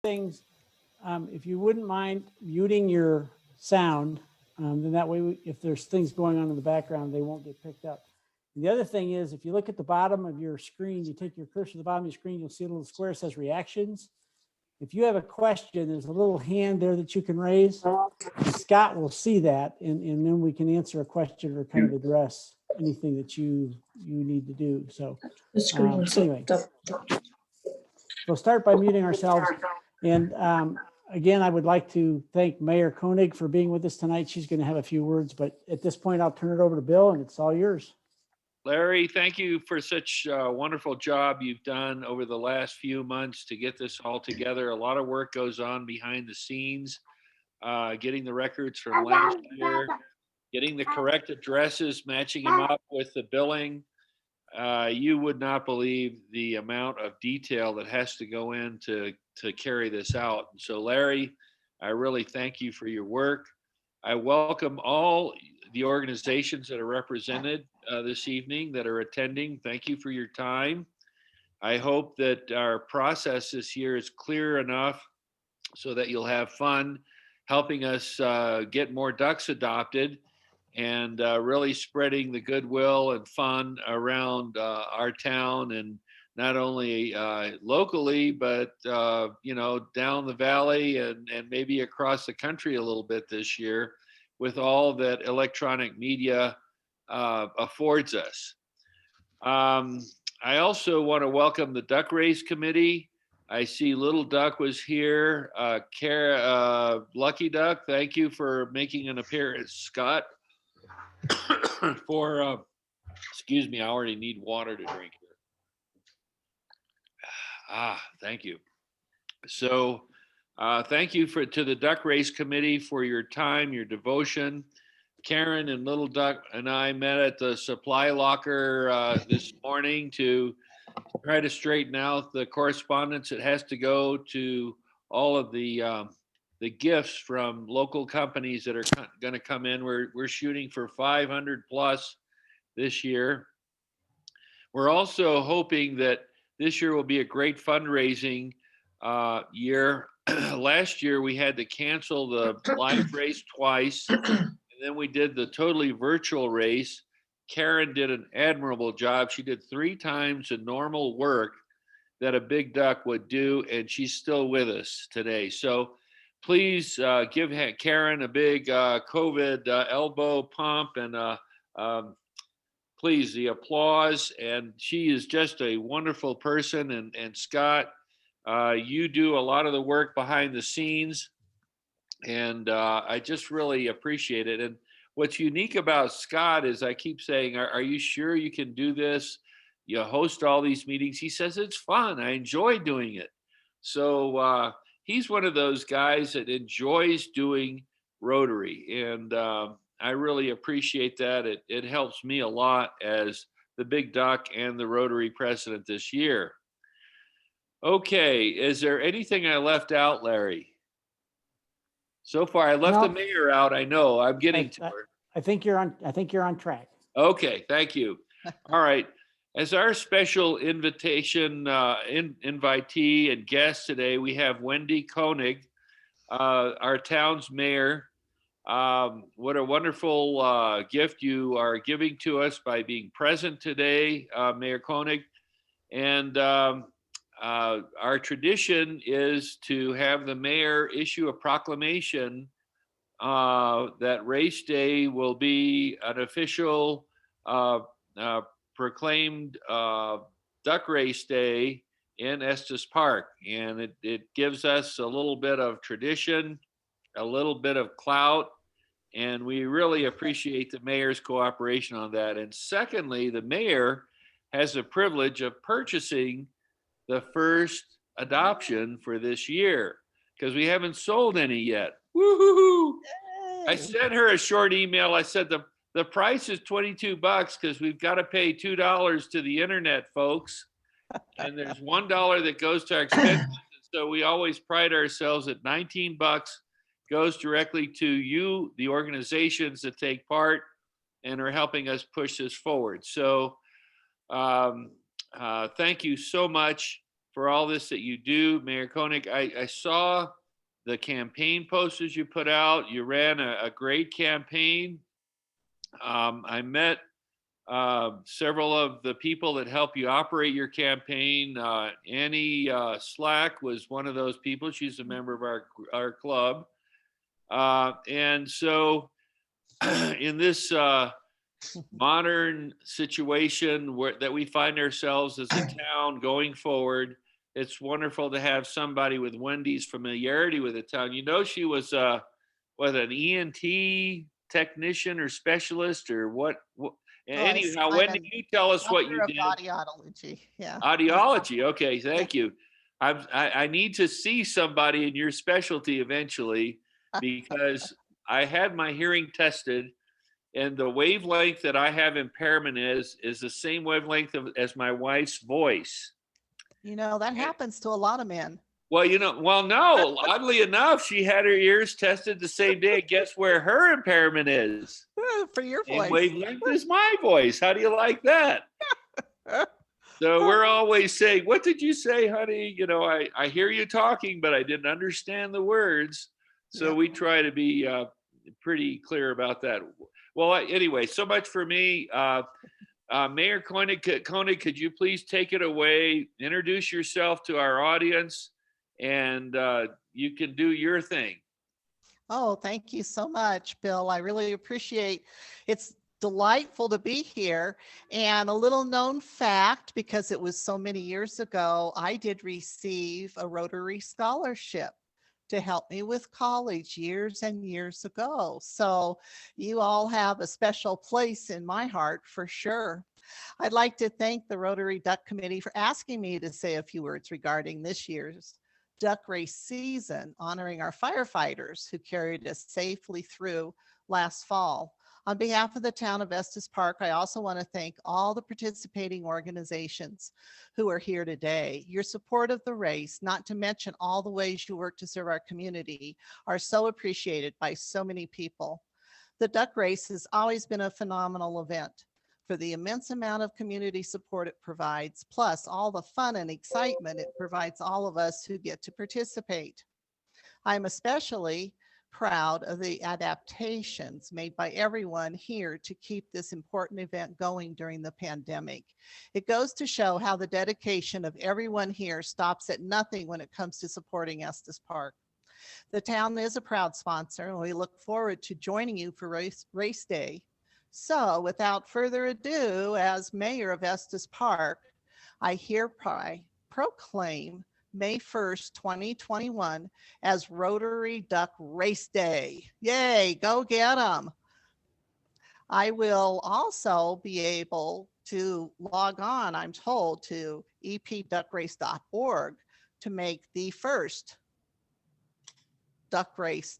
things, if you wouldn't mind muting your sound, then that way, if there's things going on in the background, they won't get picked up. And the other thing is, if you look at the bottom of your screen, you take your cursor to the bottom of your screen, you'll see a little square that says reactions. If you have a question, there's a little hand there that you can raise. Scott will see that, and then we can answer a question or kind of address anything that you need to do. So anyway, we'll start by muting ourselves. And again, I would like to thank Mayor Koenig for being with us tonight. She's going to have a few words, but at this point, I'll turn it over to Bill, and it's all yours. Larry, thank you for such a wonderful job you've done over the last few months to get this all together. A lot of work goes on behind the scenes, getting the records from last year, getting the correct addresses, matching them up with the billing. You would not believe the amount of detail that has to go in to carry this out. And so, Larry, I really thank you for your work. I welcome all the organizations that are represented this evening that are attending. Thank you for your time. I hope that our process this year is clear enough so that you'll have fun helping us get more ducks adopted and really spreading the goodwill and fun around our town, and not only locally, but down the valley and maybe across the country a little bit this year, with all that electronic media affords us. I also want to welcome the Duck Race Committee. I see Little Duck was here. Lucky Duck, thank you for making an appearance. Scott, excuse me, I already need water to drink here. Thank you. So thank you to the Duck Race Committee for your time, your devotion. Karen and Little Duck and I met at the supply locker this morning to try to straighten out the correspondence that has to go to all of the gifts from local companies that are going to come in. We're shooting for 500 plus this year. We're also hoping that this year will be a great fundraising year. Last year we had to cancel the live race twice, and then we did the totally virtual race. Karen did an admirable job. She did 3 times the normal work that a big duck would do, and she's still with us today. So please give Karen a big COVID elbow pump, and please, the applause. And she is just a wonderful person. And Scott, you do a lot of the work behind the scenes, and I just really appreciate it. And what's unique about Scott is, I keep saying, are you sure you can do this? You host all these meetings. He says, it's fun. I enjoy doing it. So he's one of those guys that enjoys doing Rotary. And I really appreciate that. It helps me a lot as the Big Duck and the Rotary president this year. Okay, is there anything I left out, Larry? So far, I left the mayor out. I know I'm getting to her. I think you're on track. Okay, thank you. All right. As our special invitation invitee and guest today, we have Wendy Koenig, our town's mayor. What a wonderful gift you are giving to us by being present today, Mayor Koenig. And our tradition is to have the mayor issue a proclamation that race day will be an official proclaimed duck race day in Estes Park. And it gives us a little bit of tradition, a little bit of clout, and we really appreciate the mayor's cooperation on that. And secondly, the mayor has the privilege of purchasing the first adoption for this year, because we haven't sold any yet. Woohoo! I sent her a short email. I said the price is $22 because we've got to pay $2 to the internet folks, and there's $1 that goes to our expenses. So we always pride ourselves at $19 goes directly to you, the organizations that take part and are helping us push this forward. So thank you so much. for all this that you do. Mayor Koenig, I saw the campaign posters you put out. You ran a great campaign. I met several of the people that help you operate your campaign. Annie Slack was one of those people. She's a member of our club. And so in this modern situation that we find ourselves as a town going forward, it's wonderful to have somebody with Wendy's familiarity with the town. You know, she was an ENT technician or specialist or what anyhow, Wendy, you tell us what you did. Audiology, yeah. Audiology, okay, thank you. I need to see somebody in your specialty eventually, because I had my hearing tested, and the wavelength that I have impairment is the same wavelength as my wife's voice. You know, that happens to a lot of men. Well, no, oddly enough, she had her ears tested the same day. Guess where her impairment is? For your Same voice. wavelength is my voice. How do you like that? So we're always saying, what did you say, honey? You know, I hear you talking, but I didn't understand the words. So we try to be pretty clear about that. Well, anyway, so much for me. Mayor Koenig, could you please take it away, introduce yourself to our audience, and you can do your thing. Oh, thank you so much, Bill. I really appreciate it's delightful to be here. And a little known fact, because it was so many years ago, I did receive a Rotary scholarship to help me with college years and years ago. So you all have a special place in my heart for sure. I'd like to thank the Rotary Duck Committee for asking me to say a few words regarding this year's duck race season, honoring our firefighters who carried us safely through last fall. On behalf of the town of Estes Park, I also want to thank all the participating organizations who are here today. Your support of the race, not to mention all the ways you work to serve our community, are so appreciated by so many people. The duck race has always been a phenomenal event for the immense amount of community support it provides, plus all the fun and excitement it provides all of us who get to participate. I'm especially proud of the adaptations made by everyone here to keep this important event going during the pandemic. It goes to show how the dedication of everyone here stops at nothing when it comes to supporting Estes Park. The town is a proud sponsor, and we look forward to joining you for race day. So without further ado, as mayor of Estes Park, I hereby proclaim May 1st, 2021 as Rotary Duck Race Day. Yay, go get them. I will also be able to log on, I'm told, to epduckrace.org to make the first duck race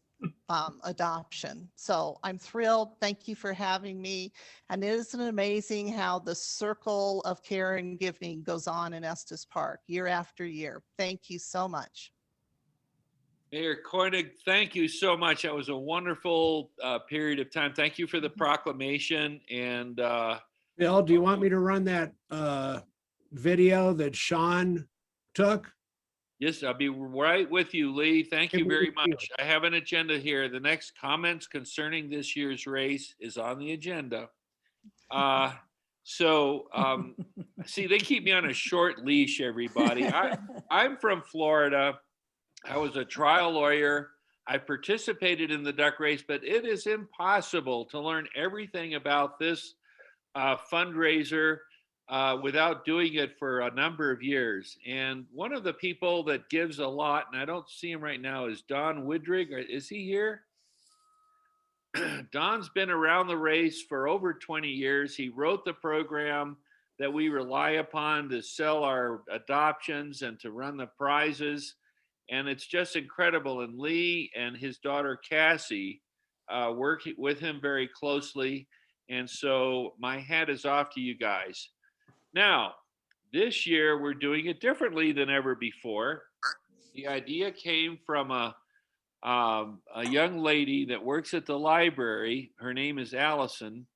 adoption. So I'm thrilled. Thank you for having me. And isn't it amazing how the circle of care and giving goes on in Estes Park year after year? Thank you so much. Mayor Koenig, thank you so much. That was a wonderful period of time. Thank you for the proclamation. And Bill, do you want me to run that video that Sean took? yes, I'll be right with you, Lee. Thank you very much. I have an agenda here. The next comments concerning this year's race is on the agenda. See, they keep me on a short leash, everybody. I'm from Florida. I was a trial lawyer. I participated in the duck race, but it is impossible to learn everything about this fundraiser without doing it for a number of years. And one of the people that gives a lot, and I don't see him right now, is Don Woodrig. Is he here? Don's been around the race for over 20 years. He wrote the program that we rely upon to sell our adoptions and to run the prizes. And it's just incredible. And Lee and his daughter, Cassie, work with him very closely. And so my hat is off to you guys. Now, this year we're doing it differently than ever before. The idea came from a young lady that works at the library. Her name is Lasson,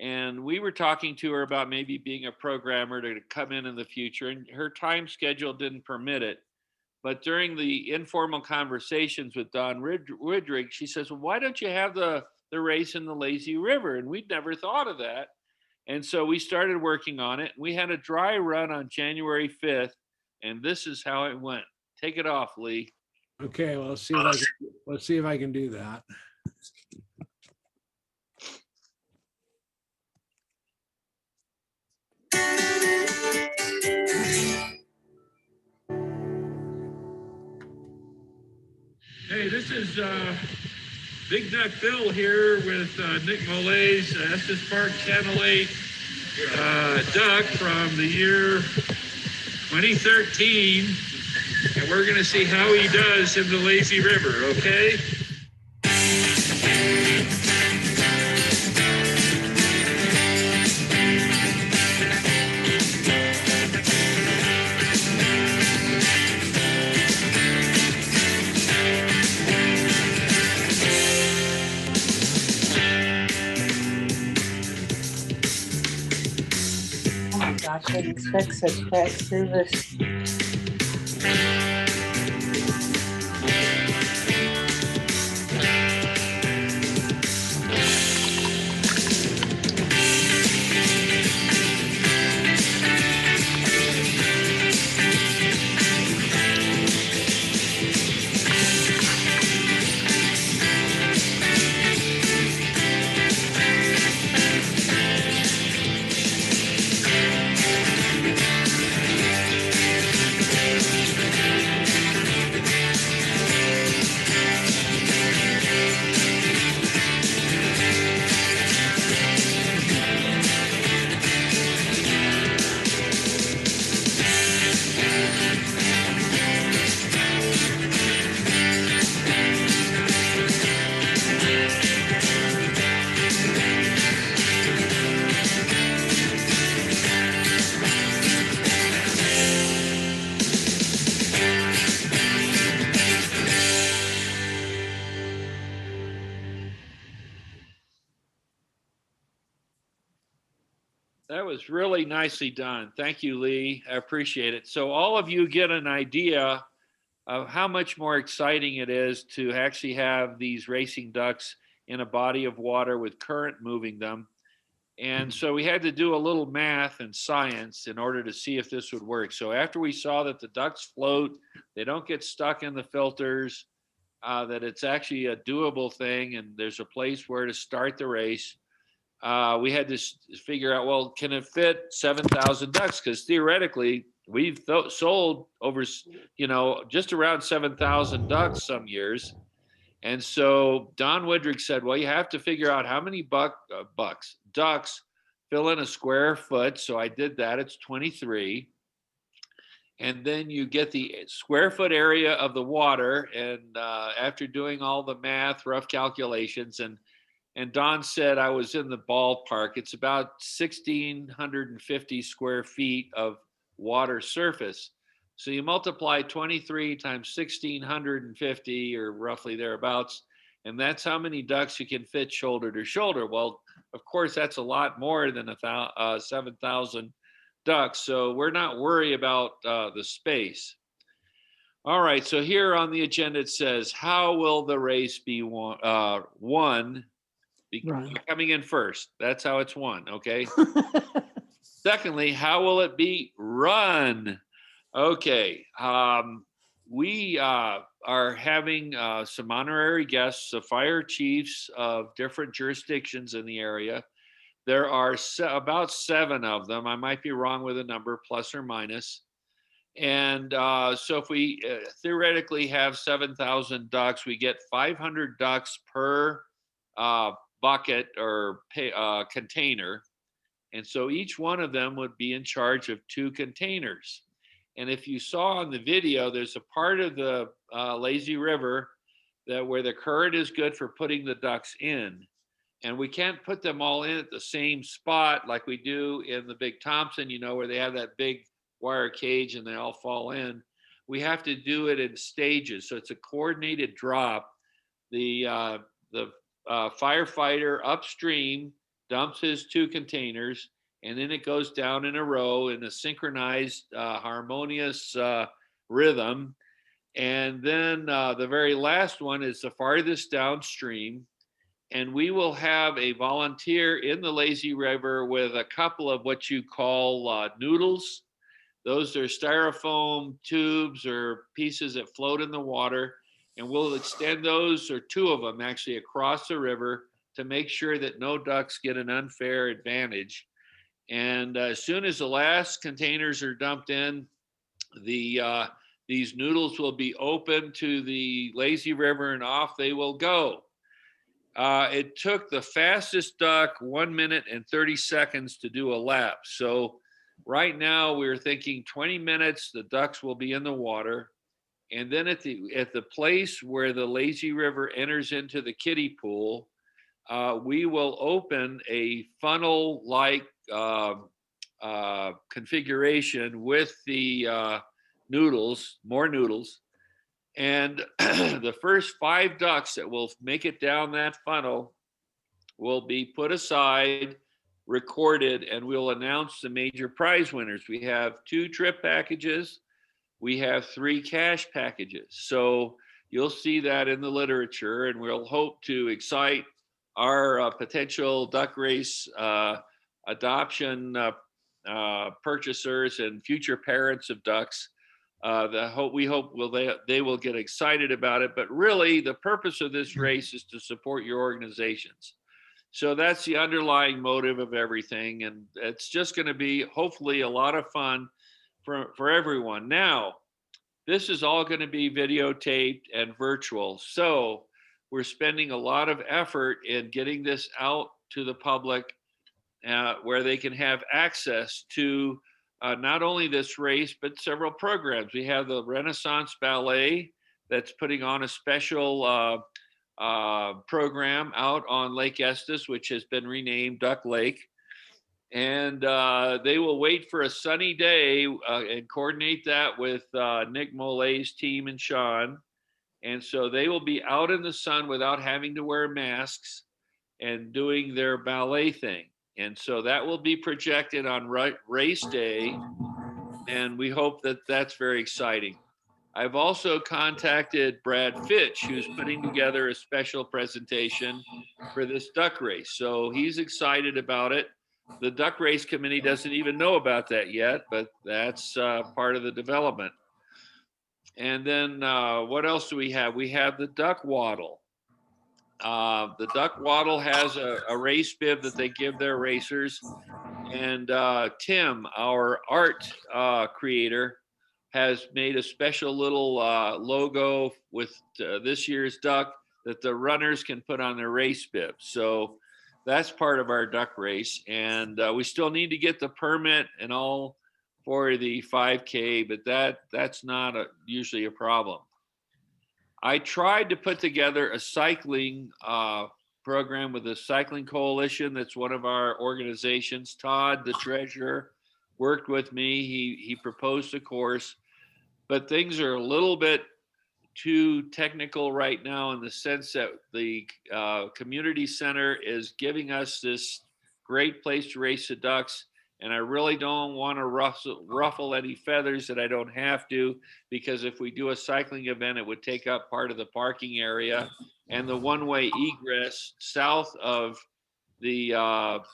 And we were talking to her about maybe being a programmer to come in the future, and her time schedule didn't permit it. But during the informal conversations with Don Woodring, she says, well, why don't you have the race in the lazy river? And we'd never thought of that. And so we started working on it. We had a dry run on January 5th, and this is how it went. Take it off, Lee. Okay, well, let's see if I can do that. Hey, this is Big Duck Bill here with Nick Molay's Estes Park Channel 8 duck from the year 2013. And we're going to see how he does in the lazy river, okay? Oh my gosh, I didn't expect such fast service. That was really nicely done. Thank you, Lee. I appreciate it. So all of you get an idea of how much more exciting it is to actually have these racing ducks in a body of water with current moving them. And so we had to do a little math and science in order to see if this would work. So after we saw that the ducks float, they don't get stuck in the filters, that it's actually a doable thing and there's a place where to start the race, we had to figure out, well, can it fit 7,000 ducks? Because theoretically, we've sold over, just around 7,000 ducks some years. And so Don Woodring said, well, you have to figure out how many ducks fill in a square foot. So I did that. It's 23. And then you get the square foot area of the water. And after doing all the math, rough calculations, and Don said I was in the ballpark. It's about 1,650 square feet of water surface. So you multiply 23 times 1,650, or roughly thereabouts, and that's how many ducks you can fit shoulder to shoulder. Well, of course, that's a lot more than 7,000 ducks. So we're not worried about the space. All right, so here on the agenda it says, how will the race be won? Coming in first. That's how it's won, okay? Secondly, how will it be run? Okay, we are having some honorary guests, the fire chiefs of different jurisdictions in the area. There are about 7 of them. I might be wrong with a number, plus or minus. And so if we theoretically have 7,000 ducks, we get 500 ducks per bucket or container. And so each one of them would be in charge of 2 containers. And if you saw on the video, there's a part of the lazy river where the current is good for putting the ducks in. And we can't put them all in at the same spot like we do in the Big Thompson, where they have that big wire cage and they all fall in. We have to do it in stages. So it's a coordinated drop. The firefighter upstream dumps his 2 containers, and then it goes down in a row in a synchronized, harmonious rhythm. And then the very last one is the farthest downstream. And we will have a volunteer in the lazy river with a couple of what you call noodles. Those are styrofoam tubes or pieces that float in the water. And we'll extend those, or 2 of them actually, across the river to make sure that no ducks get an unfair advantage. And as soon as the last containers are dumped in, these noodles will be open to the lazy river and off they will go. It took the fastest duck 1 minute and 30 seconds to do a lap. So right now we're thinking 20 minutes, the ducks will be in the water. And then at the place where the lazy river enters into the kiddie pool, we will open a funnel-like configuration with the noodles, more noodles. And the first 5 ducks that will make it down that funnel will be put aside, recorded, and we'll announce the major prize winners. We have 2 trip packages. We have 3 cash packages. So you'll see that in the literature, and we'll hope to excite our potential duck race adoption purchasers and future parents of ducks. We hope they will get excited about it. But really, the purpose of this race is to support your organizations. So that's the underlying motive of everything. And it's just going to be hopefully a lot of fun for everyone. Now, this is all going to be videotaped and virtual. So we're spending a lot of effort in getting this out to the public where they can have access to not only this race, but several programs. We have the Renaissance Ballet that's putting on a special program out on Lake Estes, which has been renamed Duck Lake. And they will wait for a sunny day and coordinate that with Nick Molay's team and Sean. And so they will be out in the sun without having to wear masks and doing their ballet thing. And so that will be projected on race day. And we hope that that's very exciting. I've also contacted Brad Fitch, who's putting together a special presentation for this duck race. So he's excited about it. The duck race committee doesn't even know about that yet, but that's part of the development. And then what else do we have? We have the duck waddle. The duck waddle has a race bib that they give their racers. And Tim, our art creator, has made a special little logo with this year's duck that the runners can put on their race bib. So that's part of our duck race. And we still need to get the permit and all for the 5K, but that's not usually a problem. I tried to put together a cycling program with the Cycling Coalition. That's one of our organizations. Todd, the treasurer, worked with me. He proposed a course, but things are a little bit too technical right now in the sense that the community center is giving us this great place to race the ducks. And I really don't want to ruffle any feathers that I don't have to, because if we do a cycling event, it would take up part of the parking area and the one-way egress south of the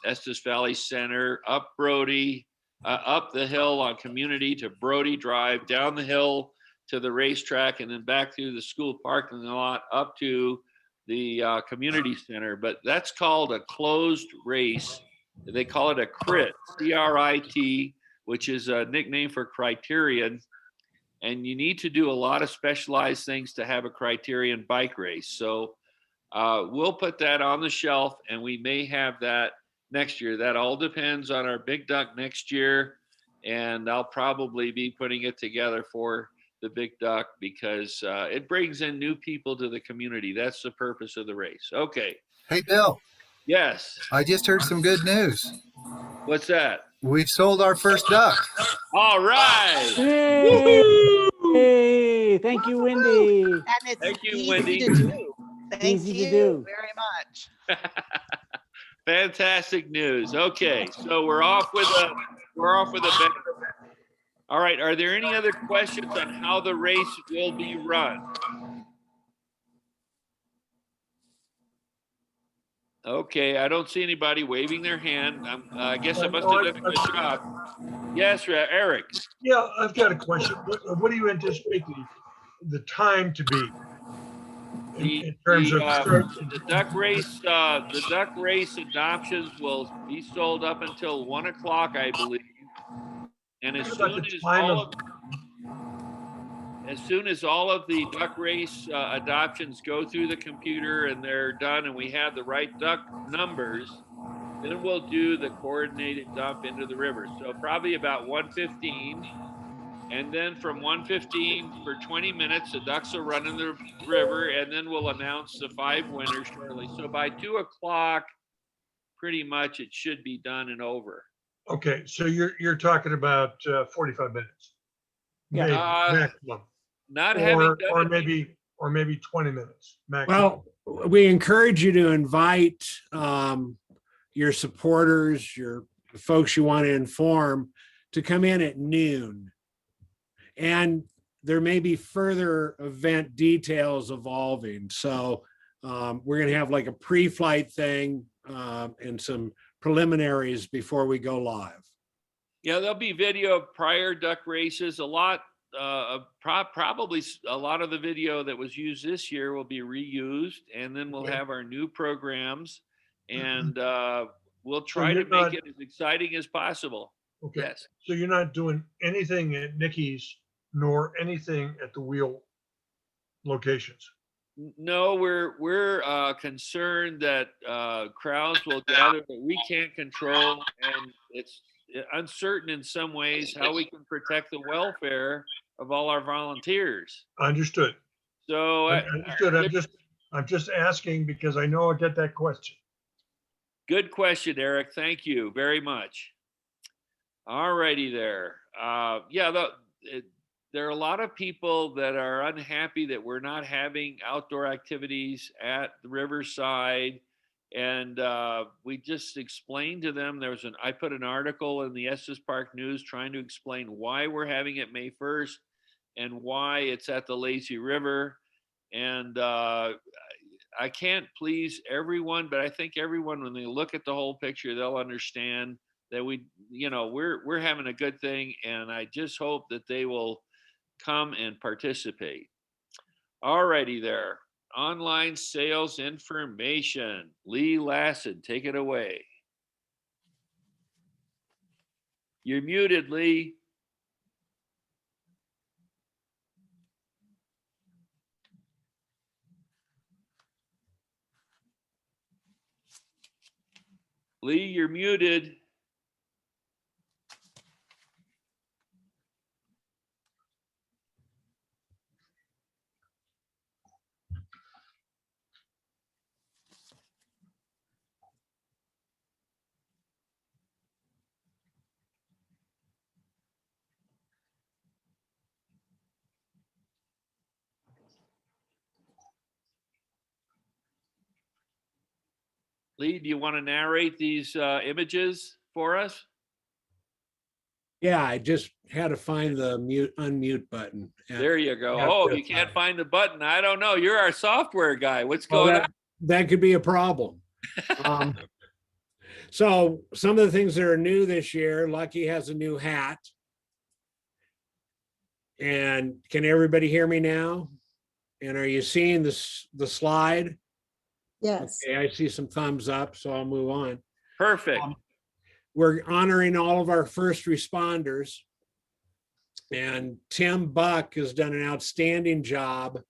Estes Valley Center, up Brody, up the hill on Community to Brody Drive, down the hill to the racetrack, and then back through the school parking lot up to the community center. But that's called a closed race. They call it a CRIT, C-R-I-T, which is a nickname for criterion. And you need to do a lot of specialized things to have a criterion bike race. So we'll put that on the shelf, and we may have that next year. That all depends on our big duck next year. And I'll probably be putting it together for the big duck because it brings in new people to the community. That's the purpose of the race. Okay. Hey, Bill, Yes. I just heard some good news. What's that? We've sold our first duck. All right. Hey, thank you, Wendy. And it's Thank you, easy Wendy. to do. Thank Easy to you do. very much. Fantastic news. Okay, so we're off with a bang. All right, are there any other questions on how the race will be run? Okay, I don't see anybody waving their hand. I guess I must have done a good job. Yes, Eric. Yeah, I've got a question. What do you anticipate the time to be in terms of start? The duck race adoptions will be sold up until 1 o'clock, I believe. And What about the as soon as all of the duck race adoptions go through the computer and they're done and we have the right duck numbers, then we'll do the coordinated dump into the river. So probably about 1:15. And then from 1:15 for 20 minutes, the ducks will run in the river, and then we'll announce the 5 winners shortly. So by 2 o'clock, pretty much it should be done and over. Okay, so you're talking about 45 minutes. Yeah. Maybe, maximum. Not having done it, or maybe 20 minutes. Maximum. Well, we encourage you to invite your supporters, the folks you want to inform, to come in at noon. And there may be further event details evolving. So we're going to have like a pre-flight thing and some preliminaries before we go live. yeah, there'll be video of prior duck races. A lot, probably a lot of the video that was used this year will be reused, and then we'll have our new programs, and we'll try to make it as exciting as possible. Okay. Yes. So you're not doing anything at Nikki's nor anything at the wheel locations. No, we're concerned that crowds will gather that we can't control, and it's uncertain in some ways how we can protect the welfare of all our volunteers. Understood. So Understood. I'm just asking because I know I get that question. good question, Eric. Thank you very much. All righty there. There are a lot of people that are unhappy that we're not having outdoor activities at the riverside. And we just explained to them, I put an article in the Estes Park News trying to explain why we're having it May 1st and why it's at the lazy river. And I can't please everyone, but I think everyone, when they look at the whole picture, they'll understand that we're having a good thing. And I just hope that they will come and participate. All righty there. Online sales information. Lee Lasson, take it away. You're muted, Lee. Lee, you're muted. Lee, do you want to narrate these images for us? Yeah, I just had to find the unmute button. There you go. Oh, you can't find the button. I don't know. You're our software guy. What's going on? That could be a problem. So some of the things that are new this year, Lucky has a new hat. And can everybody hear me now? And are you seeing the slide? Yes. Okay, I see some thumbs up, so I'll move on. Perfect. We're honoring all of our first responders. And Tim Buck has done an outstanding job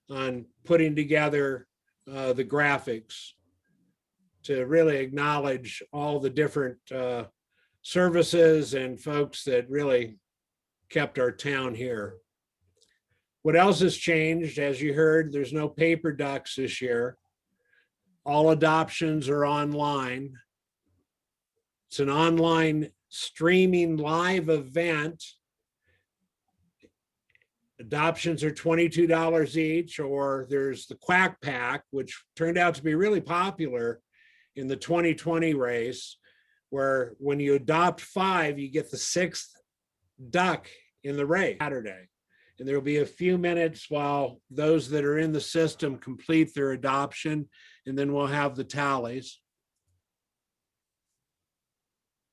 on putting together the graphics to really acknowledge all the different services and folks that really kept our town here. What else has changed? As you heard, there's no paper ducks this year. All adoptions are online. It's an online streaming live event. Adoptions are $22 each, or there's the Quack Pack, which turned out to be really popular. in the 2020 race, where when you adopt 5, you get the 6th duck in the race Saturday. And there'll be a few minutes while those that are in the system complete their adoption, and then we'll have the tallies.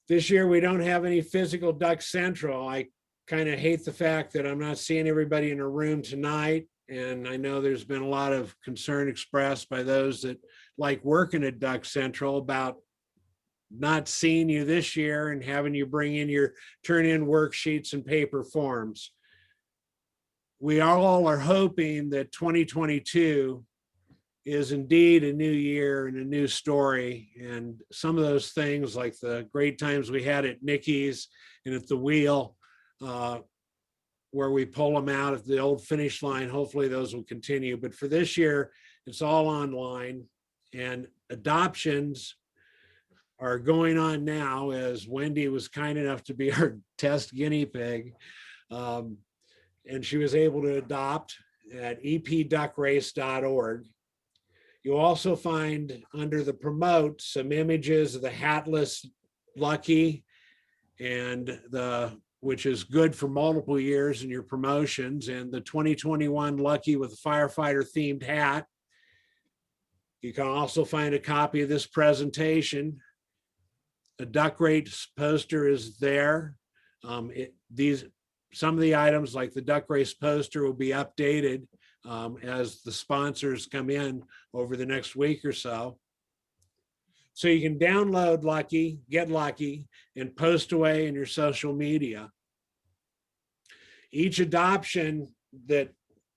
This year, we don't have any physical Duck Central. I kind of hate the fact that I'm not seeing everybody in a room tonight. And I know there's been a lot of concern expressed by those that like working at Duck Central about not seeing you this year and having you bring in your turn in worksheets and paper forms. We all are hoping that 2022 is indeed a new year and a new story. And some of those things, like the great times we had at Nikki's and at the wheel, where we pull them out at the old finish line, hopefully those will continue. But for this year, it's all online, and adoptions are going on now, as Wendy was kind enough to be our test guinea pig. And she was able to adopt at epduckrace.org. You'll also find under the promote some images of the hatless Lucky, and which is good for multiple years in your promotions, and the 2021 Lucky with a firefighter themed hat. You can also find a copy of this presentation. A Duck Race poster is there. Some of the items, like the Duck Race poster, will be updated as the sponsors come in over the next week or so. So you can download Lucky, get Lucky, and post away in your social media. Each adoption that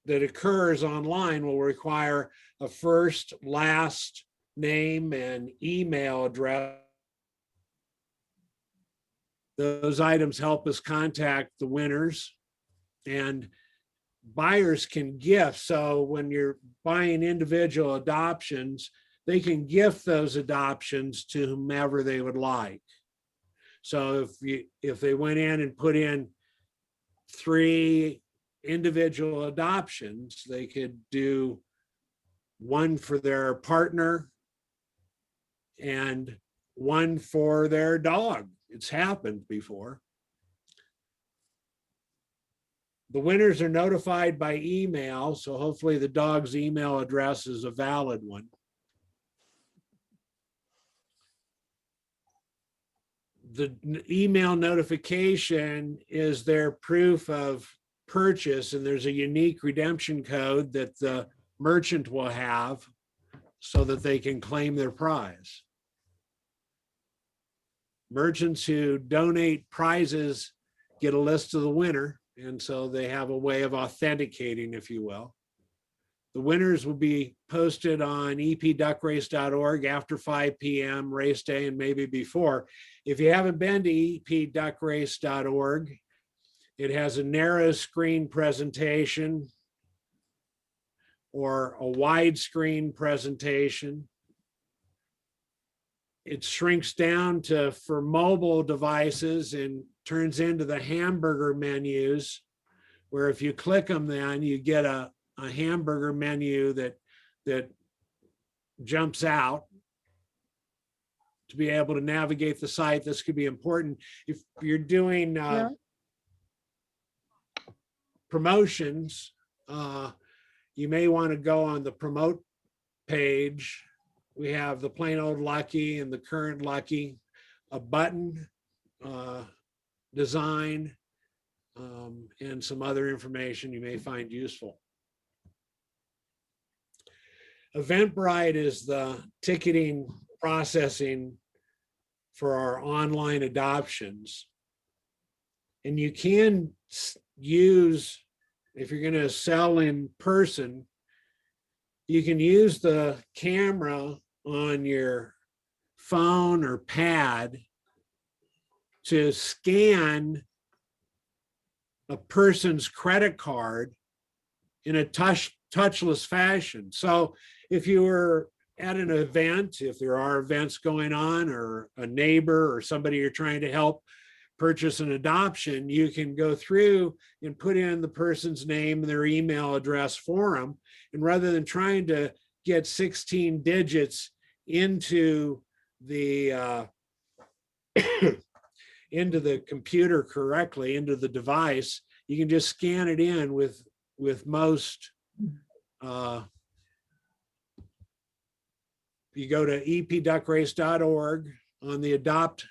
occurs online will require a first, last name, and email address. Those items help us contact the winners, and buyers can gift. So when you're buying individual adoptions, they can gift those adoptions to whomever they would like. So if they went in and put in 3 individual adoptions, they could do one for their partner and one for their dog. It's happened before. The winners are notified by email, so hopefully the dog's email address is a valid one. The email notification is their proof of purchase, and there's a unique redemption code that the merchant will have so that they can claim their prize. Merchants who donate prizes get a list of the winner, and so they have a way of authenticating, if you will. The winners will be posted on epduckrace.org after 5 p.m. race day and maybe before. If you haven't been to epduckrace.org, it has a narrow screen presentation or a widescreen presentation. It shrinks down to for mobile devices and turns into the hamburger menus, where if you click them, then you get a hamburger menu that jumps out to be able to navigate the site. This could be important if you're doing promotions. You may want to go on the promote page. We have the plain old Lucky and the current Lucky, a button design, and some other information you may find useful. Eventbrite is the ticketing processing for our online adoptions. And you can use, if you're going to sell in person, you can use the camera on your phone or pad to scan a person's credit card in a touchless fashion. So if you were at an event, if there are events going on, or a neighbor or somebody you're trying to help purchase an adoption, you can go through and put in the person's name and their email address for them. And rather than trying to get 16 digits into the into the computer correctly, into the device, you can just scan it in with most. You go to epduckrace.org. On the Adopt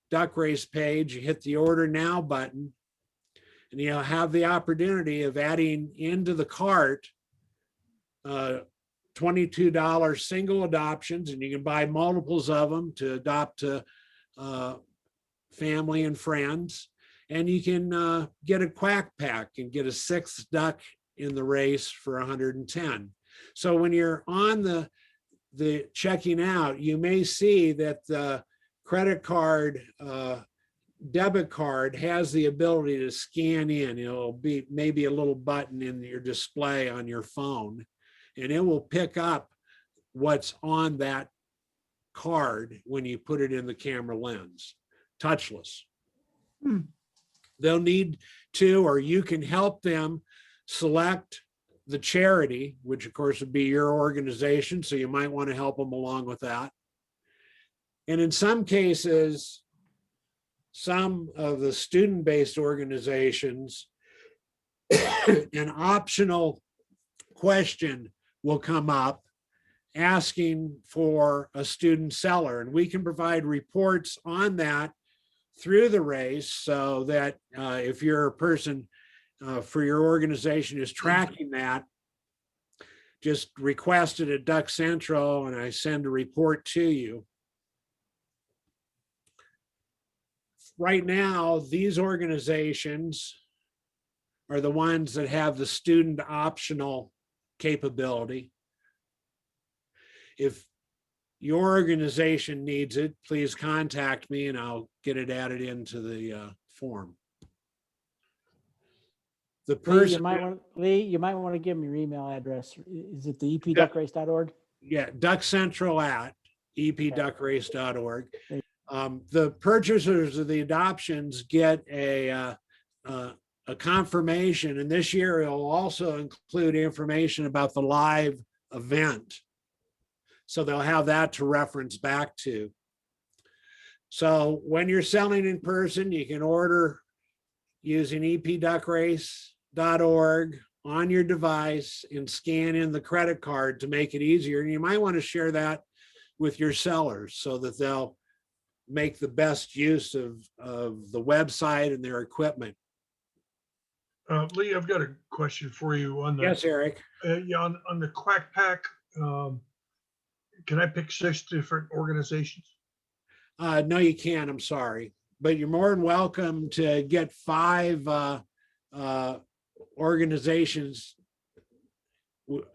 Duck Race page, you hit the Order Now button, and you'll have the opportunity of adding into the cart $22 single adoptions, and you can buy multiples of them to adopt to family and friends. And you can get a quack pack and get a sixth duck in the race for 110. So when you're on the checking out, you may see that the credit card, debit card has the ability to scan in. It'll be maybe a little button in your display on your phone, and it will pick up what's on that card when you put it in the camera lens, touchless. They'll need to, or you can help them select the charity, which of course would be your organization. So you might want to help them along with that. And in some cases, some of the student-based organizations, an optional question will come up asking for a student seller, and we can provide reports on that through the race, so that if you're a person for your organization is tracking that, just request it at Duck Central and I send a report to you. Right now, these organizations are the ones that have the student optional capability. If your organization needs it, please contact me and I'll get it added into the form. The person, Lee, you might want to give them your email address. Is it the epduckrace.org? yeah, Duck Central at epduckrace.org. The purchasers of the adoptions get a confirmation, and this year it will also include information about the live event. So they'll have that to reference back to. So when you're selling in person, you can order using epduckrace.org on your device and scan in the credit card to make it easier. And you might want to share that with your sellers so that they'll make the best use of the website and their equipment. Lee, I've got a question for you on the. Yes, Eric. Yeah, on the Quack Pack. Can I pick 6 different organizations? No, you can't. I'm sorry, but you're more than welcome to get 5 organizations,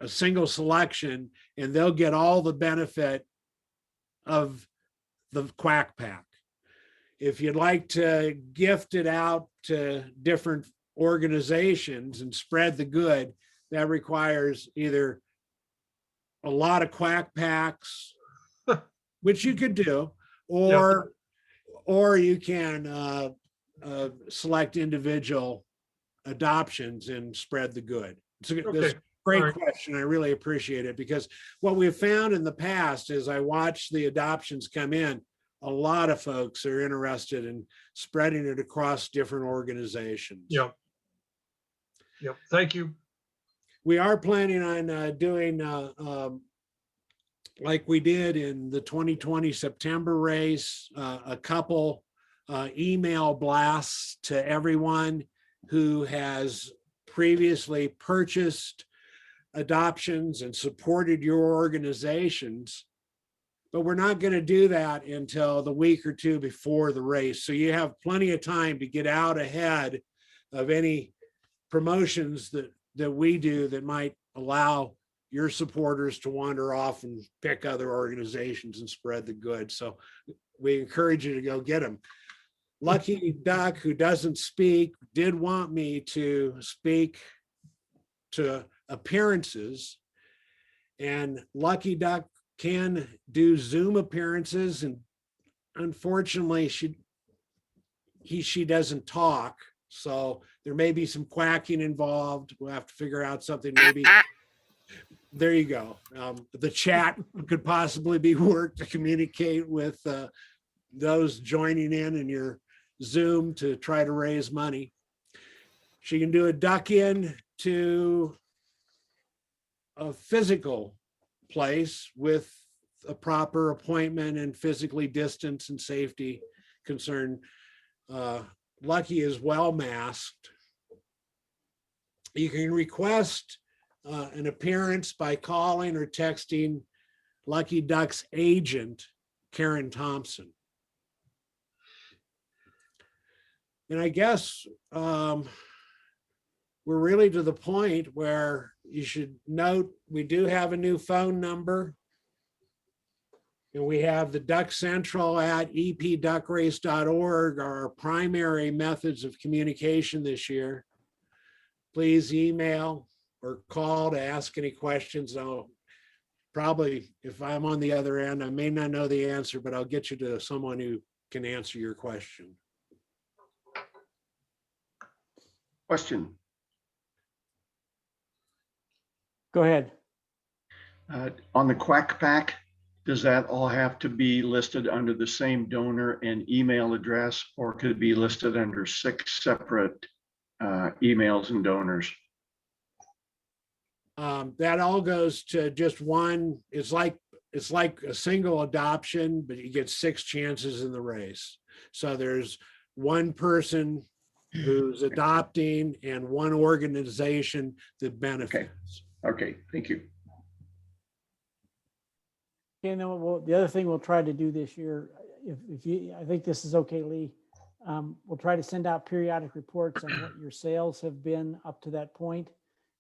a single selection, and they'll get all the benefit of the Quack Pack. If you'd like to gift it out to different organizations and spread the good, that requires either a lot of Quack Packs, which you could do, or you can select individual adoptions and spread the good. It's a great question. I really appreciate it, because what we've found in the past is I watch the adoptions come in, a lot of folks are interested in spreading it across different organizations. Yep. Thank you. We are planning on doing like we did in the 2020 September race, a couple email blasts to everyone who has previously purchased adoptions and supported your organizations. But we're not going to do that until the week or two before the race. So you have plenty of time to get out ahead of any promotions that we do that might allow your supporters to wander off and pick other organizations and spread the good. So we encourage you to go get them. Lucky Duck, who doesn't speak, did want me to speak to appearances, and Lucky Duck can do Zoom appearances, and unfortunately she doesn't talk, so there may be some quacking involved. We'll have to figure out something there you go. The chat could possibly be worked to communicate with those joining in your Zoom to try to raise money. She can do a duck in to a physical place with a proper appointment and physically distance and safety concern. Lucky is well masked. You can request an appearance by calling or texting Lucky Duck's agent, Karen Thompson. And I guess we're really to the point where you should note we do have a new phone number. And we have the Duck Central at epduckrace.org, our primary methods of communication this year. Please email or call to ask any questions. I'll probably, if I'm on the other end, I may not know the answer, but I'll get you to someone who can answer your question. Question. Go ahead. On the Quack Pack, does that all have to be listed under the same donor and email address, or could it be listed under 6 separate emails and donors? That all goes to just one. It's like a single adoption, but you get 6 chances in the race. So there's one person who's adopting and one organization that benefits. Okay, thank you. And then the other thing we'll try to do this year, if you, I think this is okay, Lee. We'll try to send out periodic reports on what your sales have been up to that point.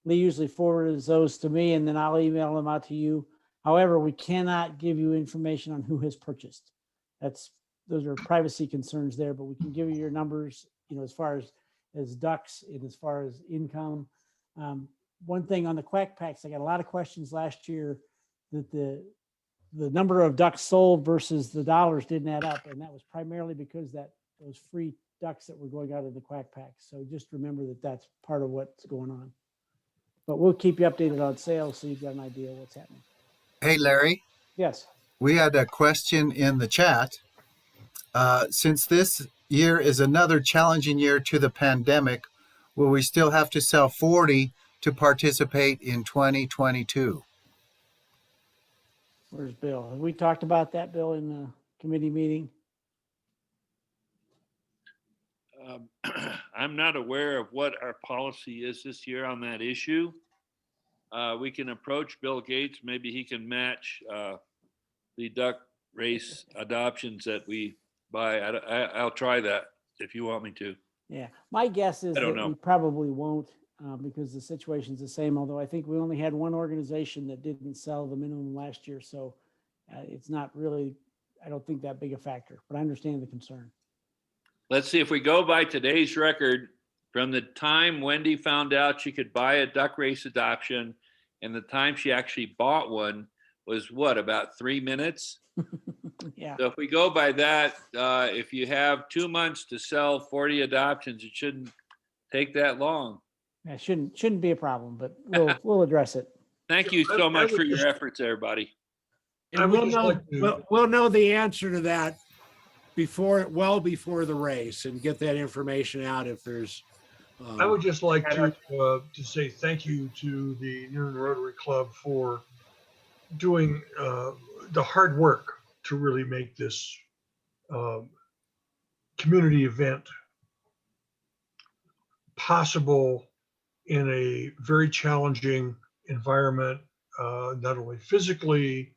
Lee usually forwards those to me and then I'll email them out to you. However, we cannot give you information on who has purchased. Those are privacy concerns there, but we can give you your numbers, as far as ducks and as far as income. One thing on the Quack Packs, I got a lot of questions last year that the number of ducks sold versus the dollars didn't add up. And that was primarily because those free ducks that were going out of the Quack Packs. So just remember that that's part of what's going on. But we'll keep you updated on sales so you've got an idea of what's happening. Hey, Larry, Yes. we had a question in the chat. Since this year is another challenging year to the pandemic, will we still have to sell 40 to participate in 2022? Where's Bill? Have we talked about that, Bill, in the committee meeting? I'm not aware of what our policy is this year on that issue. We can approach Bill Gates. Maybe he can match the duck race adoptions that we buy. I'll try that if you want me to. Yeah, my guess is I don't that know. we probably won't because the situation's the same, although I think we only had one organization that didn't sell the minimum last year. So it's not really, I don't think that big a factor, but I understand the concern. Let's see, if we go by today's record, from the time Wendy found out she could buy a duck race adoption and the time she actually bought one was what, about 3 minutes? Yeah. So if we go by that, if you have 2 months to sell 40 adoptions, it shouldn't take that long. That shouldn't be a problem, but we'll address it. Thank you so much for your efforts, everybody. And we'll know the answer to that well before the race and get that information out if there's. I would just like to say thank you to the Newnan Rotary Club for doing the hard work to really make this community event possible in a very challenging environment, not only physically,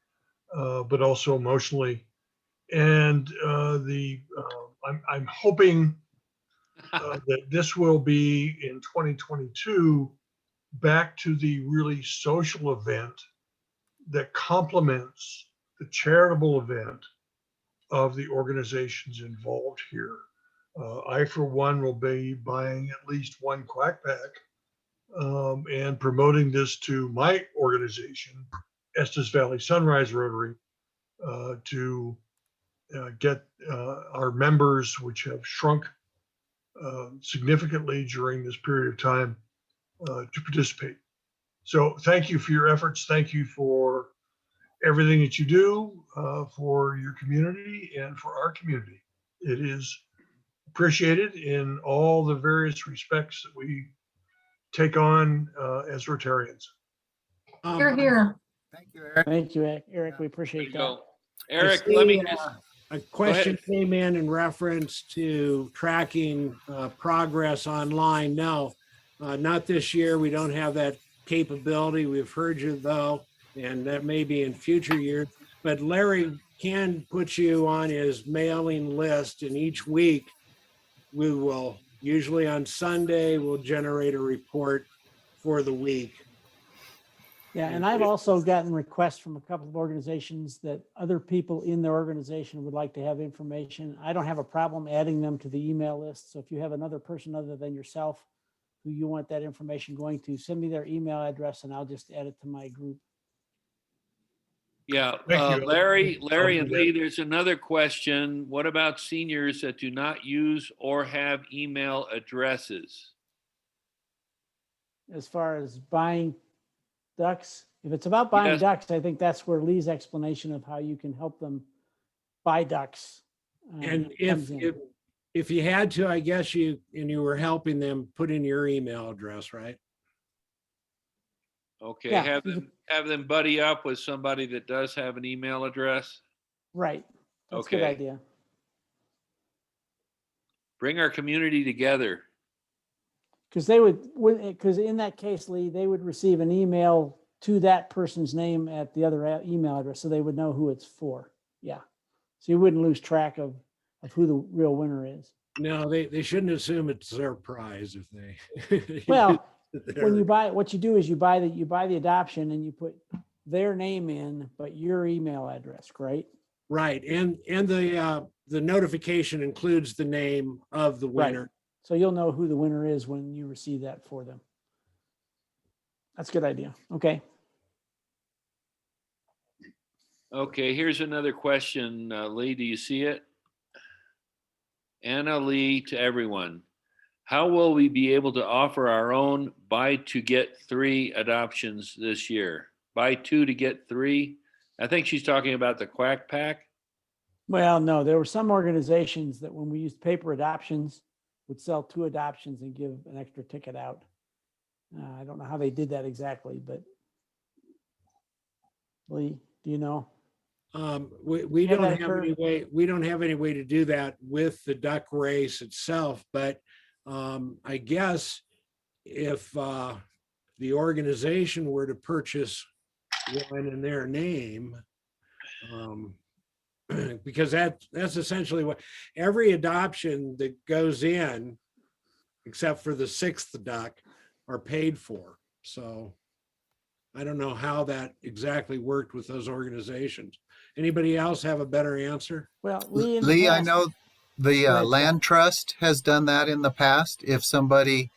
but also emotionally. And I'm hoping that this will be in 2022 back to the really social event that complements the charitable event of the organizations involved here. I, for one, will be buying at least one Quack Pack and promoting this to my organization, Estes Valley Sunrise Rotary, to get our members, which have shrunk significantly during this period of time, to participate. So thank you for your efforts. Thank you for everything that you do for your community and for our community. It is appreciated in all the various respects that we take on as Rotarians. Um, here. Thank you, Eric. Thank you, Eric. We Way appreciate to that. go. I Eric, see, let me just, a question ahead. came in reference to tracking progress online. No, not this year. We don't have that capability. We've heard you though, and that may be in future years. But Larry can put you on his mailing list, and each week we will, usually on Sunday, we'll generate a report for the week. Yeah, and I've also gotten requests from a couple of organizations that other people in their organization would like to have information. I don't have a problem adding them to the email list. So if you have another person other than yourself who you want that information going to, send me their email address and I'll just add it to my group. Yeah, Thank you. Larry I'll and do Lee, there's another question. What about seniors that do not use or have email addresses? As far as buying ducks, if it's about buying Yes. ducks, I think that's where Lee's explanation of how you can help them buy ducks. And comes in. if you had to, I guess you were helping them put in your email address, right? Okay, Yeah, have them buddy up with somebody that does have an email address. right. That's a good Okay. idea. Bring our community together. Because they would, because in that case, Lee, they would receive an email to that person's name at the other email address, so they would know who it's for. Yeah. So you wouldn't lose track of who the real winner is. No, they shouldn't assume it's their prize if they. Well, when you buy, what you do is you buy the adoption and you put their name in, but your email address, right? Right, and the notification includes the name of the Right. winner. So you'll know who the winner is when you receive that for them. That's a good idea. Okay. Okay, here's another question. Lee, do you see it? Anna Lee to everyone. How will we be able to offer our own buy to get 3 adoptions this year? Buy 2 to get 3? I think she's talking about the Quack Pack. Well, no, there were some organizations that when we used paper adoptions would sell 2 adoptions and give an extra ticket out. I don't know how they did that exactly, but Lee, do you know? We Have don't that have occur? any way, we don't have any way to do that with the duck race itself, but I guess if the organization were to purchase one in their name, because that's essentially what every adoption that goes in, except for the 6th duck, are paid for. So I don't know how that exactly worked with those organizations. Anybody else have a better answer? Well, Lee, in the Lee, I past- know the Go ahead, land Scott. trust has done that in the past. If somebody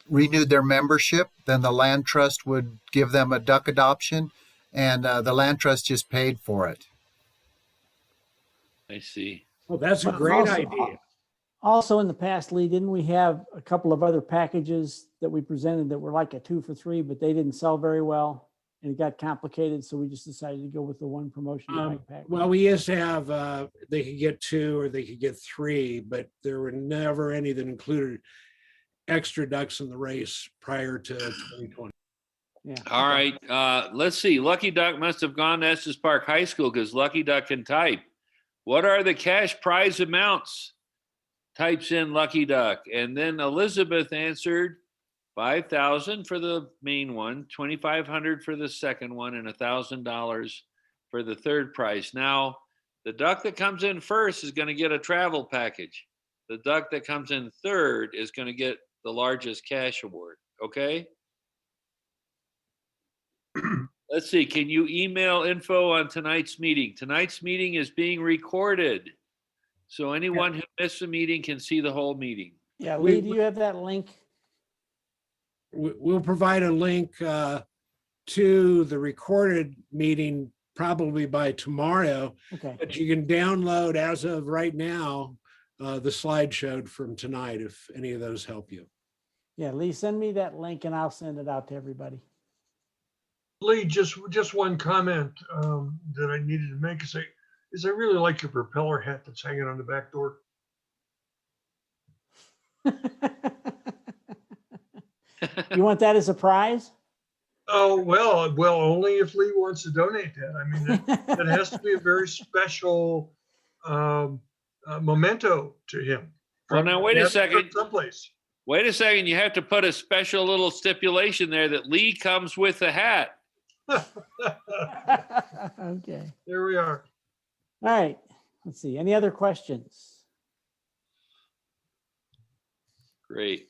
renewed their membership, then the land trust would give them a duck adoption, and the land trust just paid for it. I see. Oh, that's a But great also- idea. Also in the past, Lee, didn't we have a couple of other packages that we presented that were like a 2 for $3, but they didn't sell very well and it got complicated. So we just decided to go with the one promotion pack. Well, we used to have, they could get 2 or they could get 3, but there were never any that included extra ducks in the race prior to 2020. Yeah. All okay. right, let's see. Lucky Duck must have gone to Estes Park High School because Lucky Duck can type. What are the cash prize amounts? Types in Lucky Duck. And then Elizabeth answered 5,000 for the main one, 2,500 for the second one, and $1,000 for the third prize. Now, the duck that comes in first is going to get a travel package. The duck that comes in third is going to get the largest cash award. Okay? Let's see. Can you email info on tonight's meeting? Tonight's meeting is being recorded. So anyone who missed the meeting can see the whole meeting. Yeah. Lee, do you have that link? We'll provide a link to the recorded meeting probably by tomorrow, Okay. but you can download as of right now the slideshow from tonight if any of those help you. Yeah, Lee, send me that link and I'll send it out to everybody. Lee, just one comment that I needed to make is I really like your propeller hat that's hanging on the back door. You want that as a prize? Oh, well, only if Lee wants to donate that. I mean, that has to be a very special memento to him. Well, now, wait a second. Someplace. Wait a second. You have to put a special little stipulation there that Lee comes with the hat. Okay. There we are. All right. Let's see. Any other questions? Great.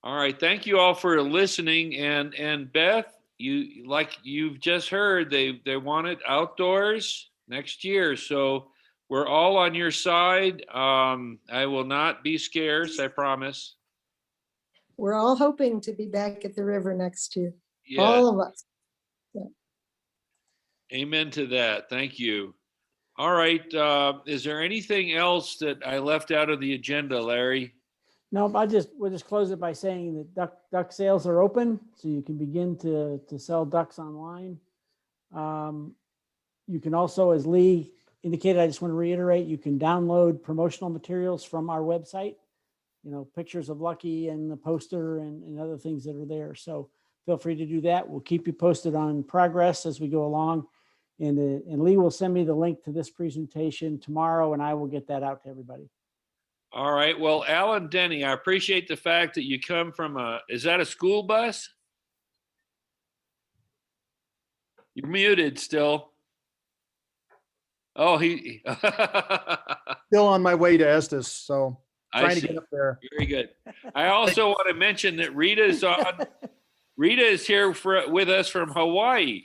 All right. Thank you all for listening. And Beth, you've just heard, they want it outdoors next year. So we're all on your side. I will not be scarce, I promise. We're all hoping to be back at the river next year. Yeah. All of us. Amen to that. Thank you. All right. Is there anything else that I left out of the agenda, Larry? No, we'll just close it by saying that duck sales are open, so you can begin to sell ducks online. You can also, as Lee indicated, I just want to reiterate, you can download promotional materials from our website, pictures of Lucky and the poster and other things that are there. So feel free to do that. We'll keep you posted on progress as we go along. And Lee will send me the link to this presentation tomorrow, and I will get that out to everybody. All right. Well, Alan Denny, I appreciate the fact that you come from is that a school bus? You're muted still. Oh, he. Still on my way to Estes, so I trying to see. get up there. Very good. I also want to mention that Rita is here with us from Hawaii.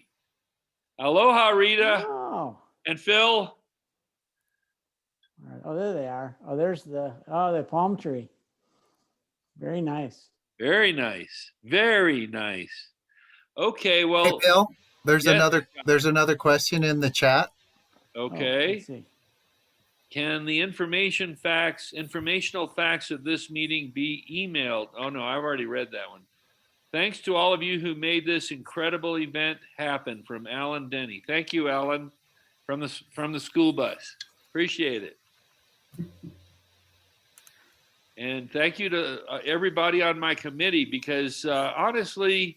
Aloha, Rita. Oh. And Phil. All right. Oh, there they are. Oh, there's the palm tree. Very nice. Very nice. Very nice. Okay, well. Hey, Bill, there's Yes. another question in the chat. Okay. Let's see. Can the informational facts of this meeting be emailed? Oh no, I've already read that one. Thanks to all of you who made this incredible event happen, from Alan Denny. Thank you, Alan, from the school bus. Appreciate it. And thank you to everybody on my committee, because honestly,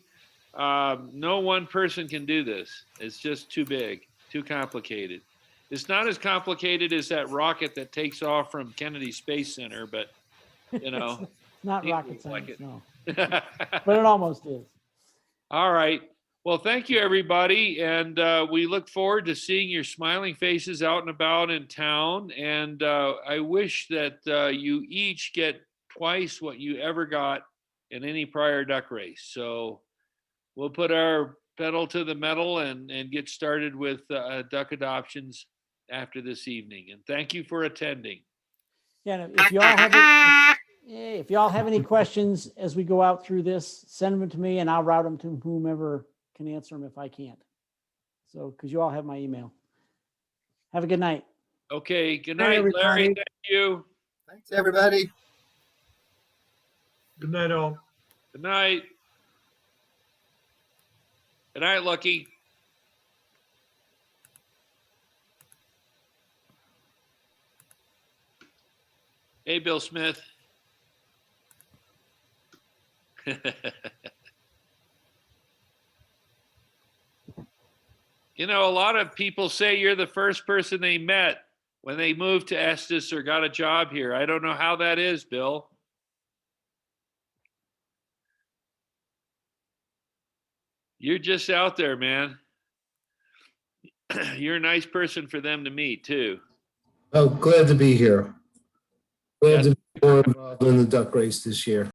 no one person can do this. It's just too big, too complicated. It's not as complicated as that rocket that takes off from Kennedy Space Center, but It's not people rocket like science, it. no. But it almost is. All right. Well, thank you, everybody. And we look forward to seeing your smiling faces out and about in town. And I wish that you each get twice what you ever got in any prior duck race. So we'll put our pedal to the metal and get started with duck adoptions after this evening. And thank you for attending. Yeah, and if y'all have any questions as we go out through this, send them to me and I'll route them to whomever can answer them if I can't. So, because you all have my email. Have a good night. Okay. Good Bye, night, everybody. Larry. Thank you. Thanks, everybody. Good night, all. Good night. Good night, Lucky. Hey, Bill Smith. A lot of people say you're the first person they met when they moved to Estes or got a job here. I don't know how that is, Bill. You're just out there, man. You're a nice person for them to meet, too. Oh, glad to be here. Glad to be more involved in the duck race this year.